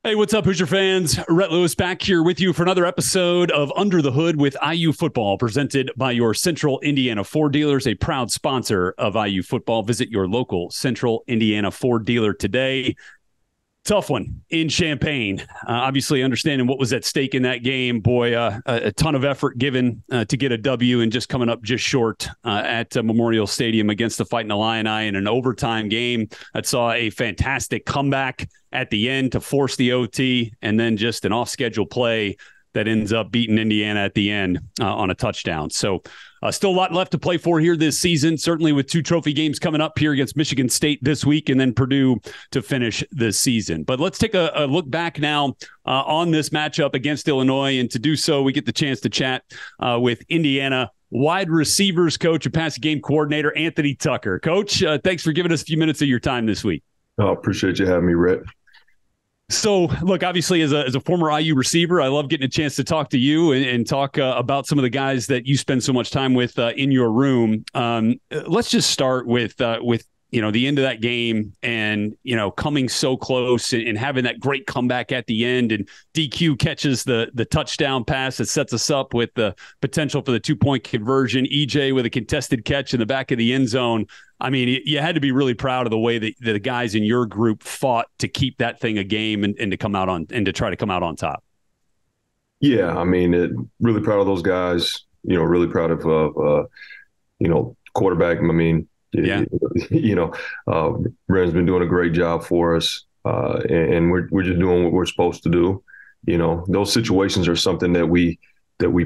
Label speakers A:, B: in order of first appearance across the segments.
A: Hey, what's up, Hoosier fans? Rhett Lewis back here with you for another episode of Under the Hood with IU Football, presented by your Central Indiana Ford dealers, a proud sponsor of IU Football. Visit your local Central Indiana Ford dealer today. Tough one in Champaign. Obviously, understanding what was at stake in that game. Boy, a ton of effort given to get a W, and just coming up just short at Memorial Stadium against the Fighting Illini in an overtime game that saw a fantastic comeback at the end to force the OT, and then just an off-schedule play that ends up beating Indiana at the end on a touchdown. So still a lot left to play for here this season, certainly with two trophy games coming up here against Michigan State this week and then Purdue to finish the season. But let's take a look back now on this matchup against Illinois. And to do so, we get the chance to chat with Indiana wide receivers coach and passing game coordinator Anthony Tucker. Coach, thanks for giving us a few minutes of your time this week.
B: Oh, appreciate you having me, Rhett.
A: So, look, obviously, as a former IU receiver, I love getting a chance to talk to you and talk about some of the guys that you spend so much time with in your room. Let's just start with the end of that game and, coming so close and having that great comeback at the end, and DQ catches the touchdown pass that sets us up with the potential for the 2-point conversion. EJ with a contested catch in the back of the end zone. I mean, you had to be really proud of the way that the guys in your group fought to keep that thing a game and to come out on and to try to come out on top.
B: Yeah, I mean, really proud of those guys. Really proud of quarterback. I mean,
A: yeah.
B: Ren's been doing a great job for us, and we're just doing what we're supposed to do. Those situations are something that we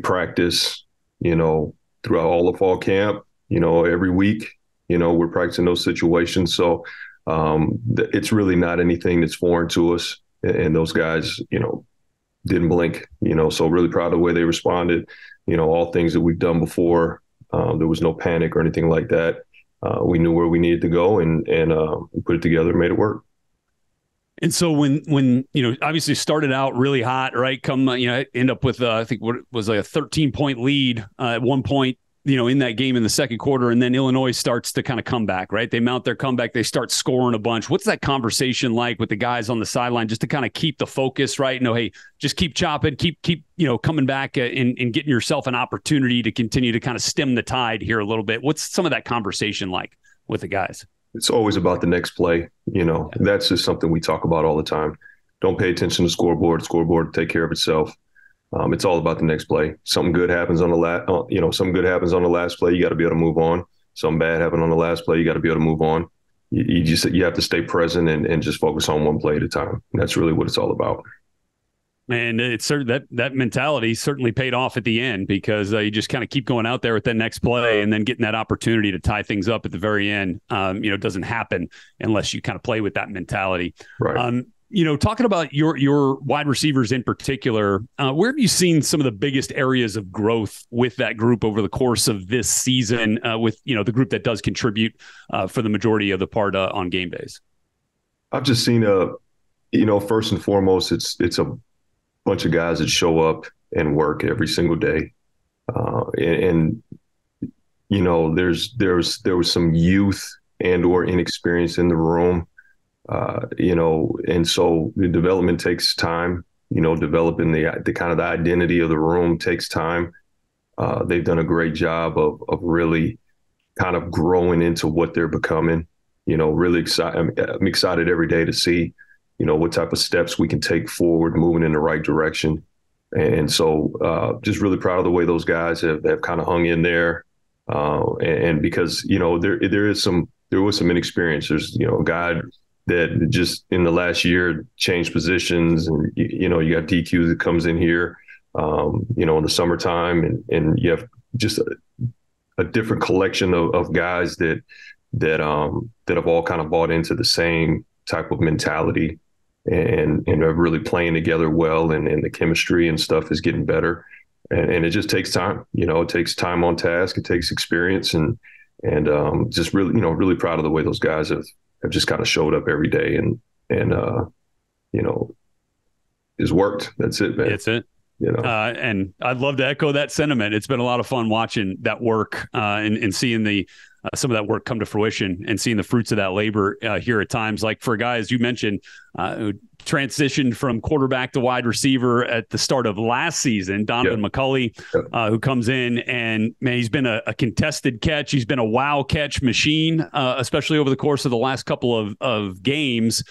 B: practice. Throughout all the fall camp. Every week. We're practicing those situations. So it's really not anything that's foreign to us. And those guys, didn't blink, so really proud of the way they responded. All things that we've done before. There was no panic or anything like that. We knew where we needed to go and we put it together and made it work.
A: And so when obviously started out really hot, right? End up with, I think what was like a 13-point lead at one point, in that game in the second quarter, and then Illinois starts to kind of come back, right? They mount their comeback. They start scoring a bunch. What's that conversation like with the guys on the sideline just to kind of keep the focus, right? Hey, just keep chopping, keep coming back and getting yourself an opportunity to continue to kind of stem the tide here a little bit. What's some of that conversation like with the guys?
B: It's always about the next play. That's just something we talk about all the time. Don't pay attention to scoreboard. Scoreboard will take care of itself. It's all about the next play. Something good happens on the last play. You got to be able to move on. Something bad happened on the last play. You got to be able to move on. You have to stay present and just focus on one play at a time. That's really what it's all about.
A: And it's that mentality certainly paid off at the end, because you just kind of keep going out there with that next play, and then getting that opportunity to tie things up at the very end. Doesn't happen unless you kind of play with that mentality.
B: Right.
A: Talking about your wide receivers in particular, where have you seen some of the biggest areas of growth with that group over the course of this season, with the group that does contribute for the majority of the part on game days?
B: I've just seen first and foremost, it's a bunch of guys that show up and work every single day, and there was some youth and or inexperience in the room. And so the development takes time, developing the kind of the identity of the room takes time. They've done a great job of really kind of growing into what they're becoming, really excited. I'm excited every day to see, what type of steps we can take forward, moving in the right direction. And so just really proud of the way those guys have kind of hung in there. And because, there was some inexperience. There's, a guy that just in the last year changed positions, and you got DQ that comes in here, in the summertime, and you have just a different collection of guys that have all kind of bought into the same type of mentality and are really playing together well, and the chemistry and stuff is getting better, and it just takes time. It takes time on task, it takes experience, and just really really proud of the way those guys have just kind of showed up every day and it's worked. That's it, man.
A: That's it.
B: you know.
A: And I'd love to echo that sentiment. It's been a lot of fun watching that work and seeing the some of that work come to fruition and seeing the fruits of that labor here at times. Like for a guy, as you mentioned, who transitioned from quarterback to wide receiver at the start of last season, Donovan McCulley, who comes in and, man, he's been a contested catch. He's been a wow catch machine, especially over the course of the last couple of games.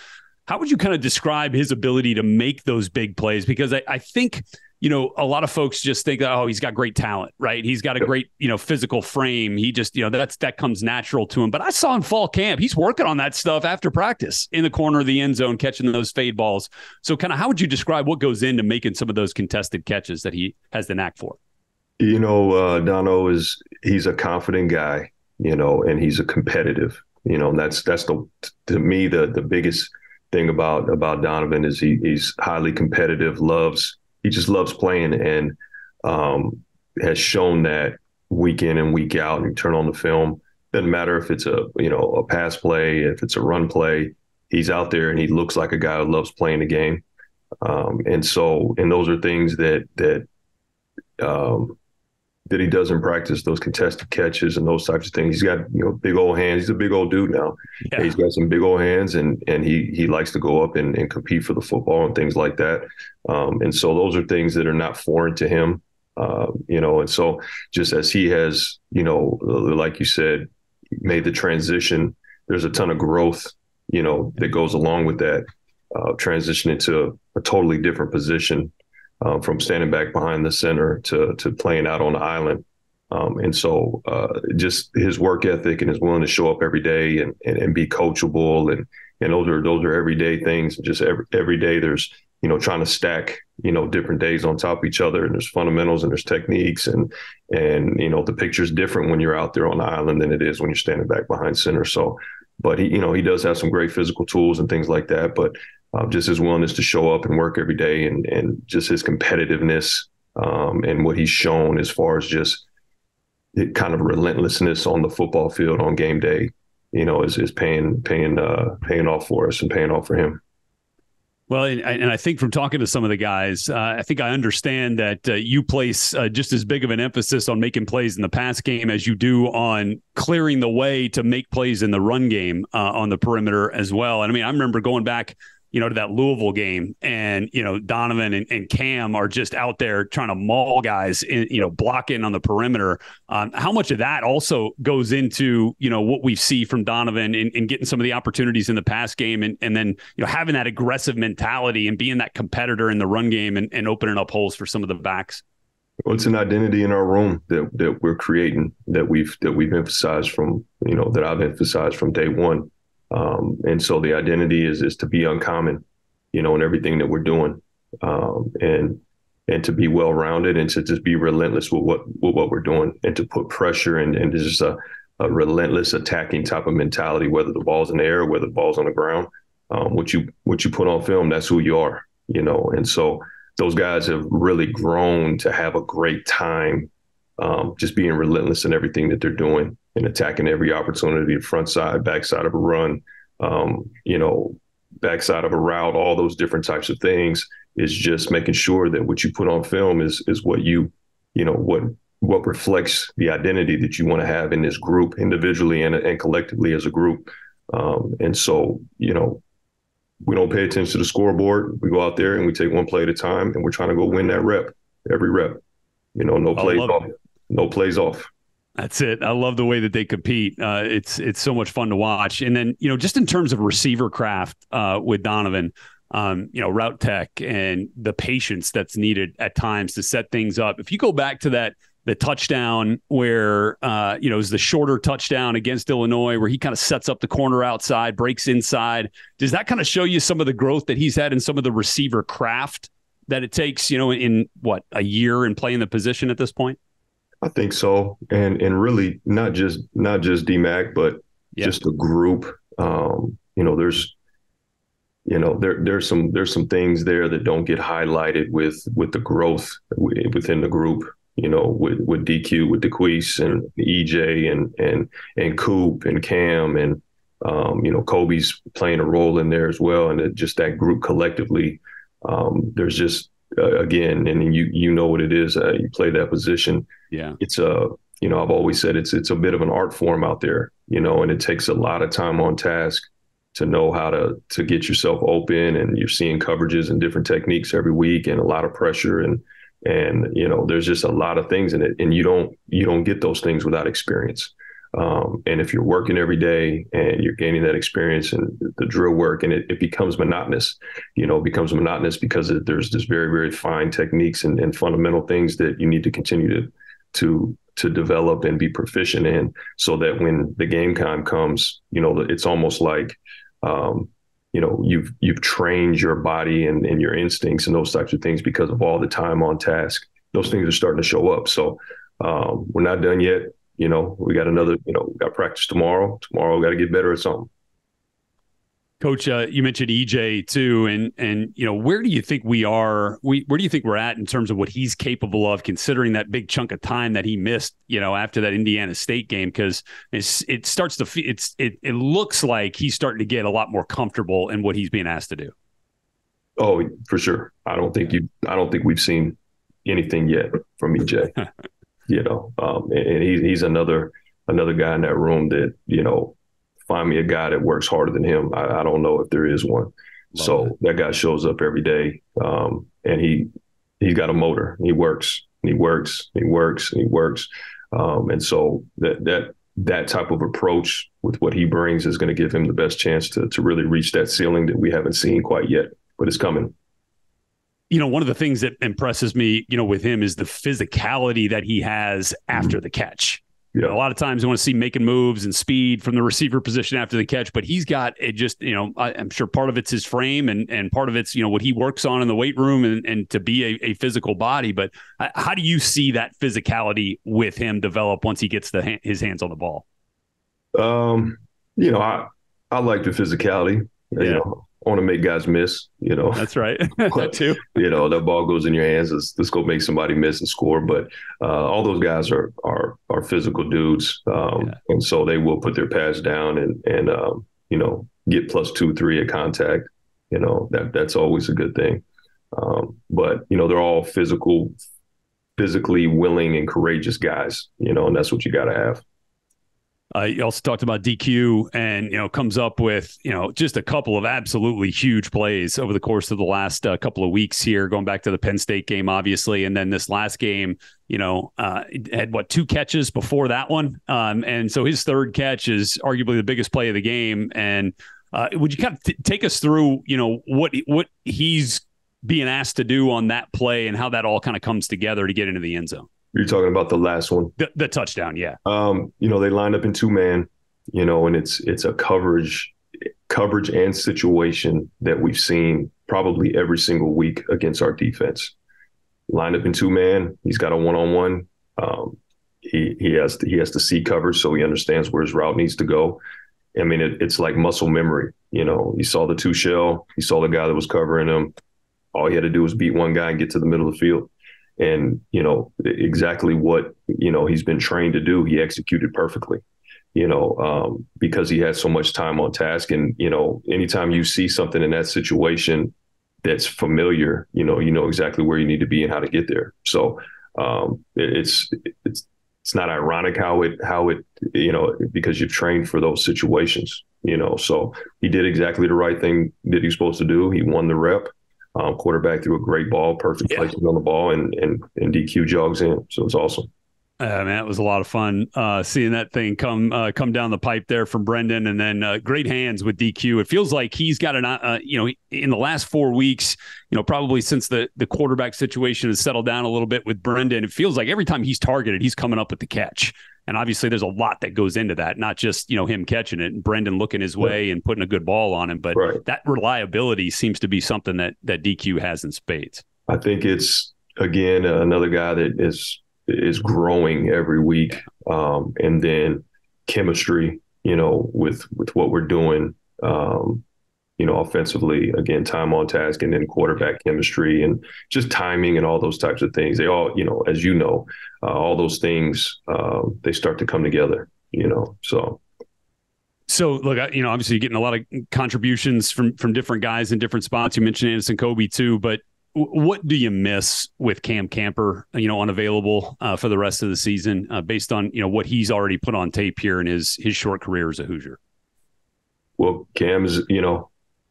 A: How would you kind of describe his ability to make those big plays? Because I think, a lot of folks just think, oh, he's got great talent, right? He's got a great, physical frame. He just, that comes natural to him. But I saw in fall camp, he's working on that stuff after practice in the corner of the end zone, catching those fade balls. So kind of how would you describe what goes into making some of those contested catches that he has the knack for?
B: Dono he's a confident guy, and he's a competitive, and that's to me, the biggest thing about Donovan is he's highly competitive, he just loves playing, and has shown that week in and week out. And you turn on the film, doesn't matter if it's a pass play, if it's a run play, he's out there and he looks like a guy who loves playing the game. And those are things that he does in practice, those contested catches and those types of things. He's got, big old hands. He's a big old dude now. Yeah. He's got some big old hands, and he likes to go up and compete for the football and things like that. And so those are things that are not foreign to him, and so just as he has, like you said, made the transition, there's a ton of growth, that goes along with that, transitioning to a totally different position. From standing back behind the center to playing out on the island. And so just his work ethic and his willing to show up every day and be coachable. And those are everyday things. Just every day there's, trying to stack, different days on top of each other. And there's fundamentals and there's techniques. And the picture's different when you're out there on the island than it is when you're standing back behind center. So, but he does have some great physical tools and things like that. But just his willingness to show up and work every day, and just his competitiveness, and what he's shown as far as just kind of relentlessness on the football field on game day, is paying off for us and paying off for him.
A: Well, and I think from talking to some of the guys, I think I understand that you place just as big of an emphasis on making plays in the pass game as you do on clearing the way to make plays in the run game on the perimeter as well. And I mean, I remember going back, to that Louisville game, and, Donovan and Cam are just out there trying to maul guys, blocking on the perimeter. How much of that also goes into, what we see from Donovan in getting some of the opportunities in the pass game, and then, having that aggressive mentality and being that competitor in the run game and opening up holes for some of the backs?
B: Well, it's an identity in our room that we're creating, that we've emphasized from, that I've emphasized from day one. And so the identity is to be uncommon, in everything that we're doing, and to be well-rounded, and to just be relentless with what we're doing, and to put pressure and just a relentless attacking type of mentality, whether the ball's in the air or whether the ball's on the ground. What you put on film, that's who you are, and so those guys have really grown to have a great time, just being relentless in everything that they're doing and attacking every opportunity, front side, backside of a run, backside of a route, all those different types of things, is just making sure that what you put on film is what what reflects the identity that you want to have in this group, individually and collectively as a group. And so, we don't pay attention to the scoreboard. We go out there and we take one play at a time, and we're trying to go win that rep, every rep. No plays off. No plays off.
A: That's it. I love the way that they compete. It's so much fun to watch. And then, just in terms of receiver craft with Donovan, route tech and the patience that's needed at times to set things up. If you go back to the touchdown where, it was the shorter touchdown against Illinois, where he kind of sets up the corner outside, breaks inside. Does that kind of show you some of the growth that he's had in some of the receiver craft that it takes, in a year in playing the position at this point?
B: I think so. And really not just DMAC, but just the group. There's some things there that don't get highlighted with the growth within the group, with DQ, with DeQuise and EJ and Coop and Cam, and, Kobe's playing a role in there as well. And just that group collectively, there's just again, and you know what it is. You play that position.
A: Yeah.
B: It's I've always said it's a bit of an art form out there, and it takes a lot of time on task to know how to get yourself open, and you're seeing coverages and different techniques every week, and a lot of pressure, and there's just a lot of things in it, and you don't get those things without experience. And if you're working every day and you're gaining that experience and the drill work, and it becomes monotonous, because there's this very, very fine techniques and fundamental things that you need to continue to develop and be proficient in, so that when the game time comes, it's almost like, you've trained your body and your instincts and those types of things because of all the time on task. Those things are starting to show up. So we're not done yet. We got we got practice tomorrow. Tomorrow we got to get better at something.
A: Coach, you mentioned EJ too, and where do you think we are? Where do you think we're at in terms of what he's capable of, considering that big chunk of time that he missed, after that Indiana State game? Because it starts to it looks like he's starting to get a lot more comfortable in what he's being asked to do.
B: Oh, for sure. I don't think we've seen anything yet from EJ. And he's another guy in that room that find me a guy that works harder than him. I don't know if there is one. That guy shows up every day, and he's got a motor. He works, and he works, and he works, and he works. And so that type of approach with what he brings is going to give him the best chance to really reach that ceiling that we haven't seen quite yet, but it's coming.
A: One of the things that impresses me, with him is the physicality that he has after the catch. Yeah. A lot of times I want to see making moves and speed from the receiver position after the catch, but he's got it just, I'm sure part of it's his frame and part of it's, what he works on in the weight room and to be a physical body. But how do you see that physicality with him develop once he gets his hands on the ball?
B: I like the physicality.
A: Yeah.
B: I want to make guys miss,
A: That's right. That too.
B: That ball goes in your hands. Let's go make somebody miss and score. But all those guys are physical dudes. And so they will put their pads down and get +2, 3 at contact. That's always a good thing. But they're all physically willing and courageous guys, and that's what you got to have.
A: You also talked about DQ and, comes up with, just a couple of absolutely huge plays over the course of the last couple of weeks here, going back to the Penn State game, obviously. And then this last game, had 2 catches before that one. And so his third catch is arguably the biggest play of the game. And would you kind of take us through, what he's being asked to do on that play and how that all kind of comes together to get into the end zone?
B: You're talking about the last one,
A: the touchdown, yeah.
B: They lined up in 2-man, and it's a coverage and situation that we've seen probably every single week against our defense. Lined up in 2-man, he's got a one-on-one. He has to see coverage, so he understands where his route needs to go. I mean, it's like muscle memory. He saw the 2 shell, he saw the guy that was covering him. All he had to do was beat one guy and get to the middle of the field. And, exactly what, he's been trained to do, he executed perfectly, because he had so much time on task. And, anytime you see something in that situation that's familiar, you know exactly where you need to be and how to get there. So it's not ironic how it, because you've trained for those situations, so he did exactly the right thing that he was supposed to do. He won the rep. Quarterback threw a great ball, perfect placement on the ball, and DQ jogs in. So it's awesome.
A: Man, it was a lot of fun seeing that thing come down the pipe there from Brendan, and then great hands with DQ. It feels like he's got in the last 4 weeks, probably since the quarterback situation has settled down a little bit with Brendan, it feels like every time he's targeted, he's coming up with the catch. And obviously there's a lot that goes into that, not just, him catching it and Brendan looking his way and putting a good ball on him. But that reliability seems to be something that DQ has in spades.
B: I think it's, again, another guy that is growing every week. And then chemistry, with what we're doing, offensively, again, time on task, and then quarterback chemistry and just timing and all those types of things. They all, as all those things, they start to come together, so.
A: So look, obviously you're getting a lot of contributions from different guys in different spots. You mentioned Anderson Kobe too, but what do you miss with Cam Camper, unavailable for the rest of the season based on, what he's already put on tape here in his short career as a Hoosier?
B: Well, Cam's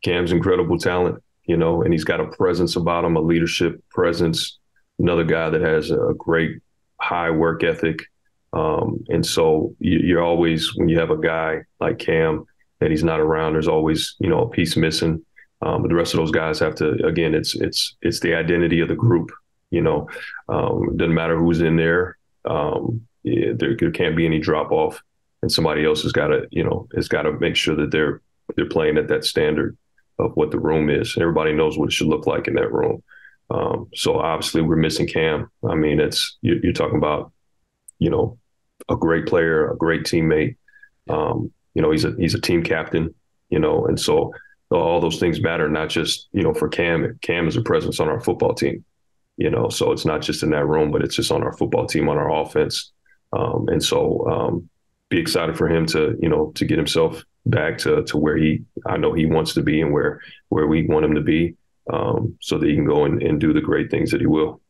B: incredible talent, and he's got a presence about him, a leadership presence, another guy that has a great high work ethic. And so you're always, when you have a guy like Cam that he's not around, there's always, a piece missing. But the rest of those guys have to, again, it's the identity of the group, it doesn't matter who's in there. There can't be any drop off, and somebody else has got to make sure that they're playing at that standard of what the room is. Everybody knows what it should look like in that room. So obviously we're missing Cam. I mean, you're talking about, a great player, a great teammate. He's a team captain, and so all those things matter, not just, for Cam. Cam is a presence on our football team, so it's not just in that room, but it's just on our football team, on our offense. And so be excited for him to get himself back to where I know he wants to be and where we want him to be, so that he can go and do the great things that he will.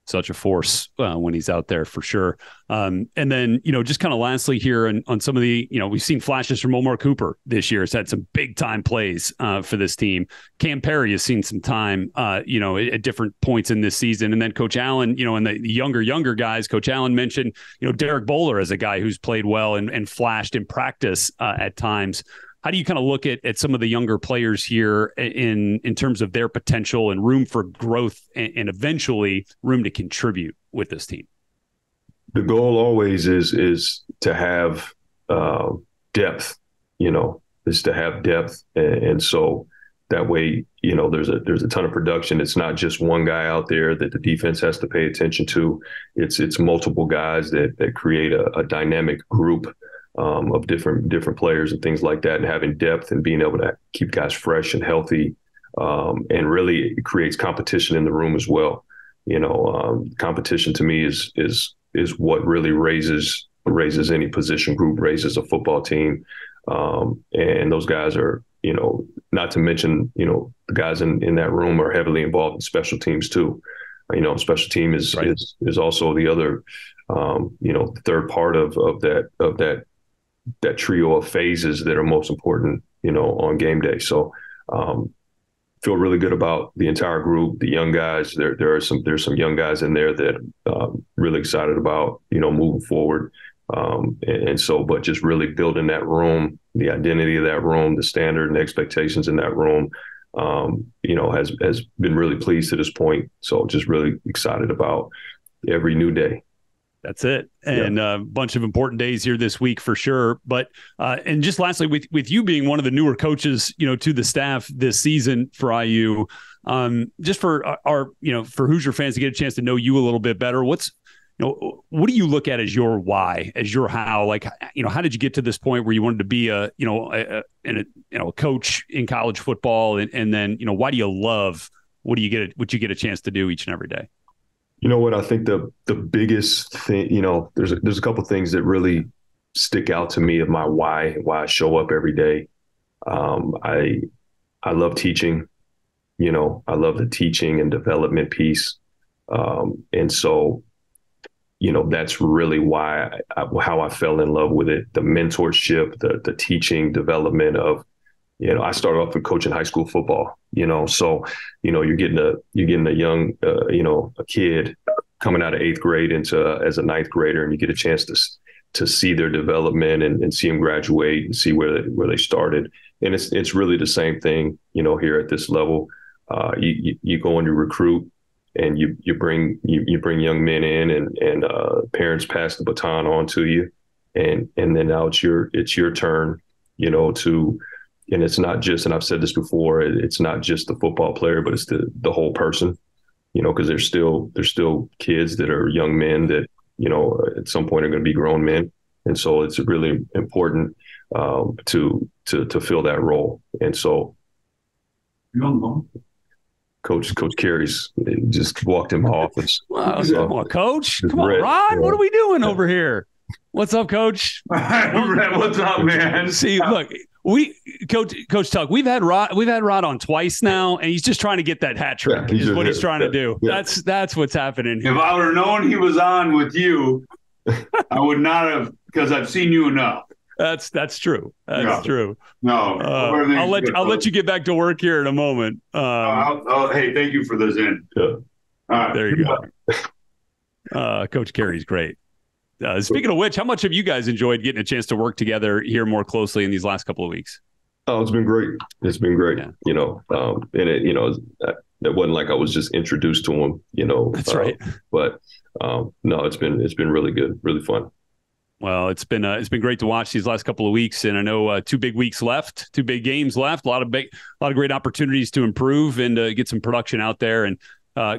A: Such a force when he's out there for sure. And then, just kind of lastly here on some of the, we've seen flashes from Omar Cooper this year. He's had some big time plays for this team. Cam Perry has seen some time, at different points in this season. And then Coach Allen, and the younger guys, Coach Allen mentioned, Derek Bowler as a guy who's played well and flashed in practice at times. How do you kind of look at some of the younger players here in terms of their potential and room for growth and eventually room to contribute with this team?
B: The goal always is to have depth, is to have depth. And so that way, there's a ton of production. It's not just one guy out there that the defense has to pay attention to. It's multiple guys that create a dynamic group of different players and things like that, and having depth and being able to keep guys fresh and healthy, and really it creates competition in the room as well. Competition to me is what really raises any position group, raises a football team, and those guys are, not to mention, the guys in that room are heavily involved in special teams too. Special team is also the other, third part of that trio of phases that are most important, on game day. So feel really good about the entire group, the young guys. There's some young guys in there that really excited about, moving forward. And so, but just really building that room, the identity of that room, the standard and expectations in that room, has been really pleased to this point. So just really excited about every new day.
A: That's it. And a bunch of important days here this week for sure. But and just lastly, with you being one of the newer coaches, to the staff this season for IU, just for our, for Hoosier fans to get a chance to know you a little bit better, what do you look at as your why, as your how? Like, how did you get to this point where you wanted to be a coach in college football, and then, why do you love what you get a chance to do each and every day?
B: You know what? I think the biggest thing, there's a couple of things that really stick out to me of my why I show up every day. I love teaching, I love the teaching and development piece. And so, that's really why how I fell in love with it. The mentorship, the teaching, development of, I started off with coaching high school football, so, you're getting a young, a kid coming out of 8th grade as a 9th grader, and you get a chance to see their development and see them graduate and see where they started. And it's really the same thing, here at this level. You go and you recruit, and you bring young men in, and parents pass the baton on to you, and then now it's your turn, and it's not just, and I've said this before, it's not just the football player, but it's the whole person, because there's still kids that are young men that, at some point are going to be grown men. And so it's really important to fill that role. And so Coach Carey's just walked in my office.
A: Wow, come on, Coach. Come on, Ron. What are we doing over here? What's up, Coach?
C: What's up, man?
A: See, look, Coach Tuck, we've had Rod on twice now, and he's just trying to get that hat trick. Is what he's trying to do. Yeah. That's what's happening here.
C: If I would have known he was on with you, I would not have, because I've seen you enough.
A: That's true. That's true.
C: No,
A: I'll let you get back to work here in a moment.
C: Hey, thank you for this in.
B: Yeah.
C: All right.
A: There you go. Coach Carey's great. Speaking of which, how much have you guys enjoyed getting a chance to work together here more closely in these last couple of weeks?
B: Oh, it's been great. It's been great. Yeah. And it, it wasn't like I was just introduced to him, That's
A: right.
B: But no, it's been really good, really fun.
A: Well, it's been great to watch these last couple of weeks, and I know 2 big weeks left, 2 big games left, a lot of great opportunities to improve and get some production out there. And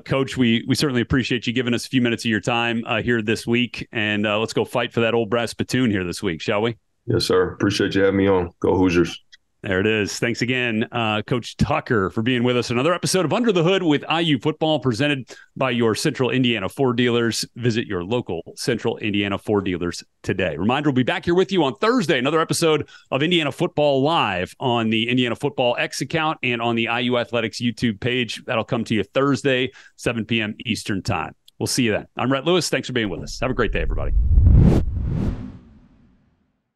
A: Coach, we certainly appreciate you giving us a few minutes of your time here this week, and let's go fight for that old brass spittoon here this week, shall we?
B: Yes, sir. Appreciate you having me on. Go Hoosiers.
A: There it is. Thanks again, Coach Tucker, for being with us. Another episode of Under the Hood with IU Football, presented by your Central Indiana Ford dealers. Visit your local Central Indiana Ford dealers today. Reminder, we'll be back here with you on Thursday. Another episode of Indiana Football Live on the Indiana Football X account and on the IU Athletics YouTube page. That'll come to you Thursday, 7 p.m. Eastern Time. We'll see you then. I'm Rhett Lewis. Thanks for being with us. Have a great day, everybody.